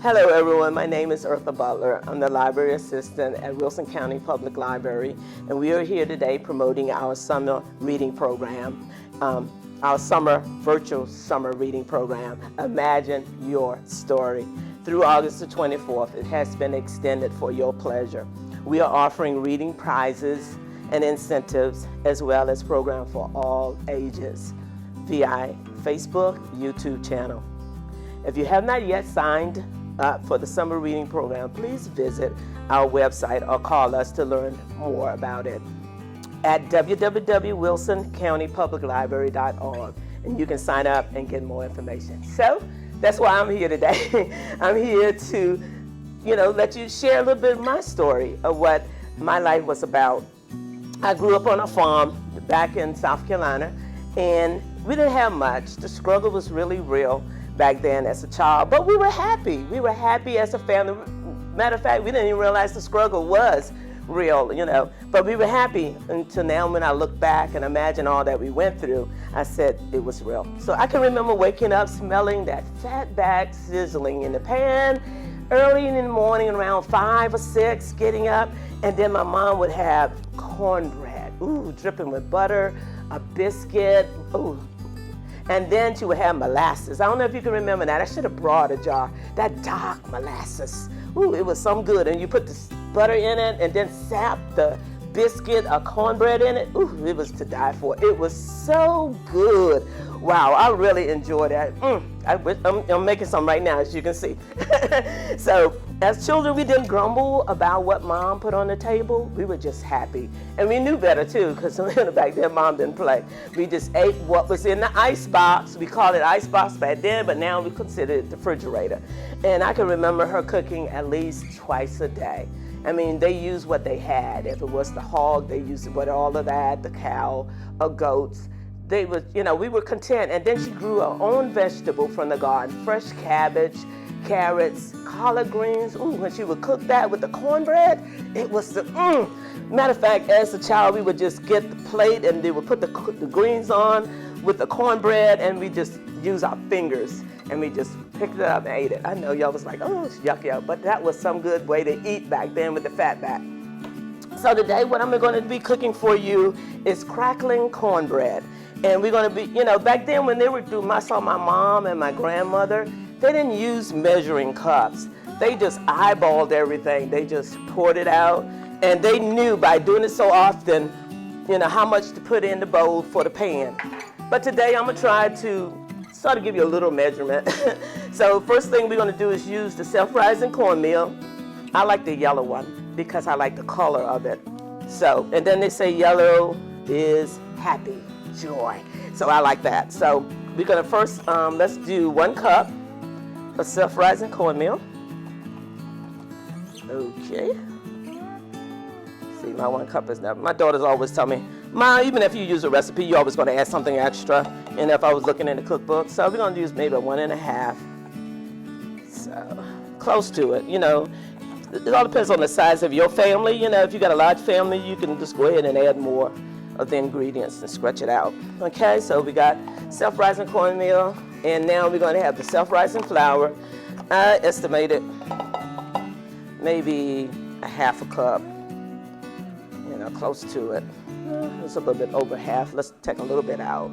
Hello everyone, my name is Eartha Butler. I'm the library assistant at Wilson County Public Library, and we are here today promoting our summer reading program, our virtual summer reading program, Imagine Your Story. Through August the 24th, it has been extended for your pleasure. We are offering reading prizes and incentives, as well as program for all ages via Facebook, YouTube channel. If you have not yet signed up for the summer reading program, please visit our website or call us to learn more about it at www.wilsoncountypubliclibrary.org, and you can sign up and get more information. So that's why I'm here today. I'm here to, let you share a little bit of my story of what my life was about. I grew up on a farm back in South Carolina, and we didn't have much. The struggle was really real back then as a child, but we were happy. We were happy as a family. Matter of fact, we didn't even realize the struggle was real, but we were happy until now. When I look back and imagine all that we went through, I said it was real. So I can remember waking up smelling that fat back sizzling in the pan early in the morning, around 5 or 6, getting up, and then my mom would have cornbread, dripping with butter, a biscuit, and then she would have molasses. I don't know if you can remember that. I should have brought a jar. That dark molasses. It was some good. And you put the butter in it and then sap the biscuit or cornbread in it. It was to die for. It was so good. Wow, I really enjoyed that. I'm making some right now, as you can see. So as children, we didn't grumble about what mom put on the table. We were just happy. And we knew better too, because back then mom didn't play. We just ate what was in the ice box. We called it ice box back then, but now we consider it the refrigerator. And I can remember her cooking at least twice a day. I mean, they used what they had. If it was the hog, they used all of that, the cow or goats. We were content. And then she grew her own vegetable from the garden, fresh cabbage, carrots, collard greens. When she would cook that with the cornbread, it was the Matter of fact, as a child, we would just get the plate and they would put the greens on with the cornbread, and we just use our fingers and we just picked it up and ate it. I know y'all was like, it's yucky, but that was some good way to eat back then with the fat back. So today, what I'm going to be cooking for you is crackling cornbread. And we're going to be, back then when they were doing, I saw my mom and my grandmother, they didn't use measuring cups. They just eyeballed everything. They just poured it out. And they knew by doing it so often, how much to put in the bowl for the pan. But today I'm going to try to sort of give you a little measurement. So first thing we're going to do is use the self-rising cornmeal. I like the yellow one because I like the color of it. So, and then they say yellow is happy, joy. So I like that. So we're going to first, let's do 1 cup of self-rising cornmeal. Okay. See, my 1 cup is never. My daughters always tell me, Ma, even if you use a recipe, you're always going to add something extra. And if I was looking in the cookbook, so we're going to use maybe 1.5. So close to it, It all depends on the size of your family. If you got a large family, you can just go ahead and add more of the ingredients and stretch it out. Okay, so we got self-rising cornmeal, and now we're going to have the self-rising flour. I estimated maybe 1/2 cup, close to it. It's a little bit over half. Let's take a little bit out.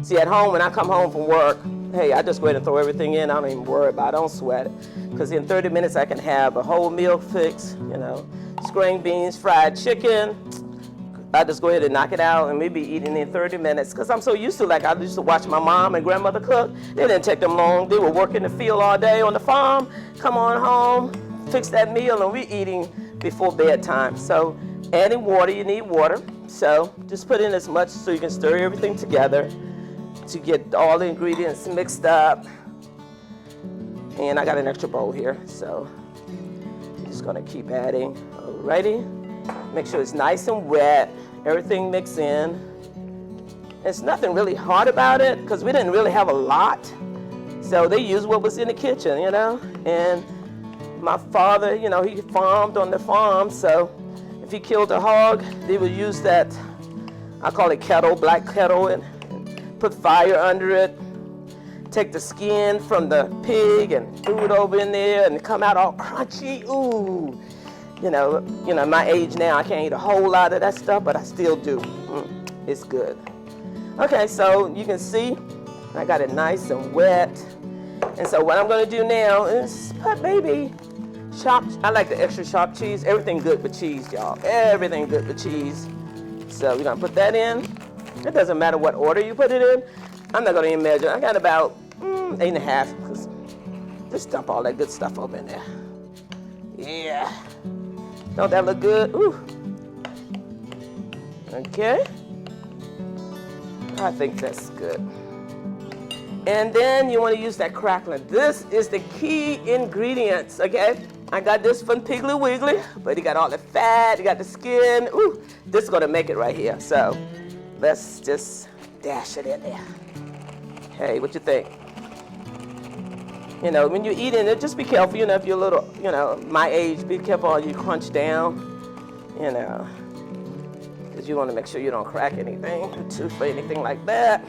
See, at home, when I come home from work, hey, I just go ahead and throw everything in. I don't even worry about it. I don't sweat it. Because in 30 minutes, I can have a whole meal fix, string beans, fried chicken. I just go ahead and knock it out, and we'll be eating in 30 minutes. Because I'm so used to, I used to watch my mom and grandmother cook. It didn't take them long. They were working the field all day on the farm. Come on home, fix that meal, and we're eating before bedtime. So adding water, you need water. So just put in as much so you can stir everything together to get all the ingredients mixed up. And I got an extra bowl here, so I'm just gonna keep adding. Alrighty, make sure it's nice and wet, everything mixed in. There's nothing really hard about it because we didn't really have a lot. So they used what was in the kitchen, and my father, he farmed on the farm, so if he killed a hog, they would use that, I call it kettle, black kettle, and put fire under it, take the skin from the pig and threw it over in there and it come out all crunchy. Ooh, you know, my age now, I can't eat a whole lot of that stuff, but I still do. It's good. Okay, so you can see I got it nice and wet. And so what I'm gonna do now is put maybe chopped, I like the extra chopped cheese. Everything good with cheese, y'all. Everything good with cheese. So we're gonna put that in. It doesn't matter what order you put it in. I'm not gonna even measure. I got about 8.5, because just dump all that good stuff over in there. Yeah. Don't that look good? Ooh. Okay. I think that's good. And then you want to use that Cracklin. This is the key ingredients, okay? I got this from Piggly Wiggly, but you got all the fat, you got the skin. Ooh, this is going to make it right here. So let's just dash it in there. Hey, what you think? You know, when you're eating it, just be careful, you know, if you're a little, you know, my age, be careful you crunch down, you know, because you want to make sure you don't crack anything, tooth or anything like that.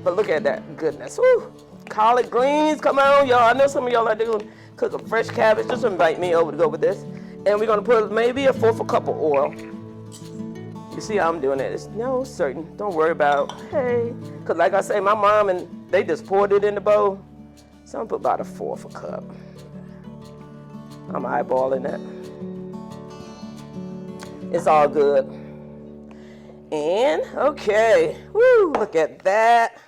But look at that goodness. Woo. Collard greens, come on, y'all. I know some of y'all are doing cook a fresh cabbage. Just invite me over to go with this. And we're going to put maybe a 1/4 cup of oil. You see how I'm doing it? It's no certain. Don't worry about, hey. Because like I say, my mom and they just poured it in the bowl. So I'm going to put about a 1/4 cup. I'm eyeballing that. It's all good. And, okay. Woo, look at that.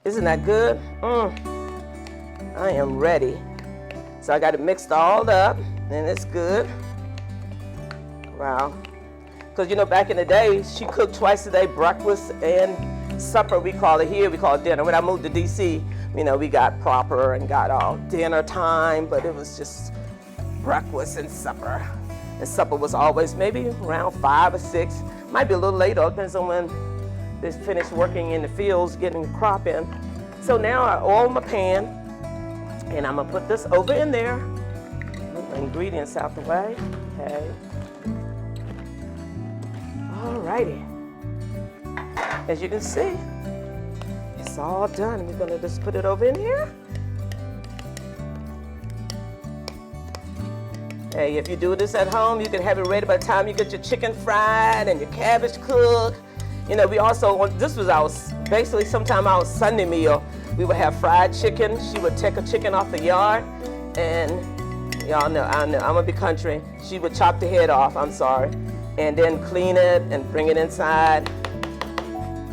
Isn't that good? I am ready. So I got it mixed all up, and it's good. Wow. Because, you know, back in the day, she cooked twice a day, breakfast and supper, we call it here. We call it dinner. When I moved to D.C., you know, we got proper and got all dinner time, but it was just breakfast and supper. And supper was always maybe around 5 or 6. Might be a little later, depends on when they finish working in the fields, getting the crop in. So now I oil my pan, and I'm gonna put this over in there. Move the ingredients out the way. Okay. Alrighty. As you can see, it's all done. We're gonna just put it over in here. Hey, if you do this at home, you can have it ready by the time you get your chicken fried and your cabbage cooked. You know, we also, this was our, basically sometime our Sunday meal. We would have fried chicken. She would take a chicken off the yard, and y'all know, I'm gonna be country. She would chop the head off, I'm sorry, and then clean it and bring it inside.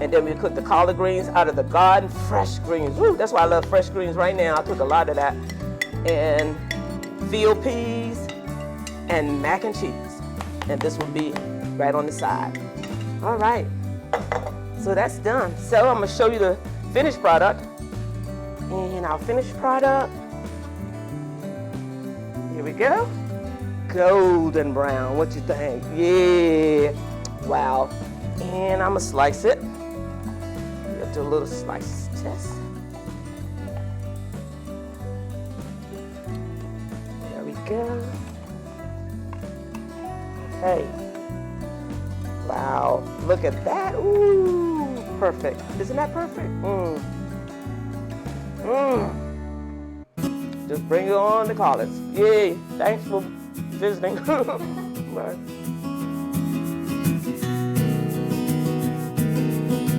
And then we cook the collard greens out of the garden, fresh greens. Woo, that's why I love fresh greens right now. I cook a lot of that. And field peas and mac and cheese. And this will be right on the side. All right, so that's done. So I'm gonna show you the finished product. And our finished product, here we go. Golden brown, what you think? Yeah, wow. And I'm gonna slice it. Do a little slice test. There we go. Okay. Wow, look at that. Ooh, perfect. Isn't that perfect? Just bring it on the collards. Yay, thanks for visiting. Bye.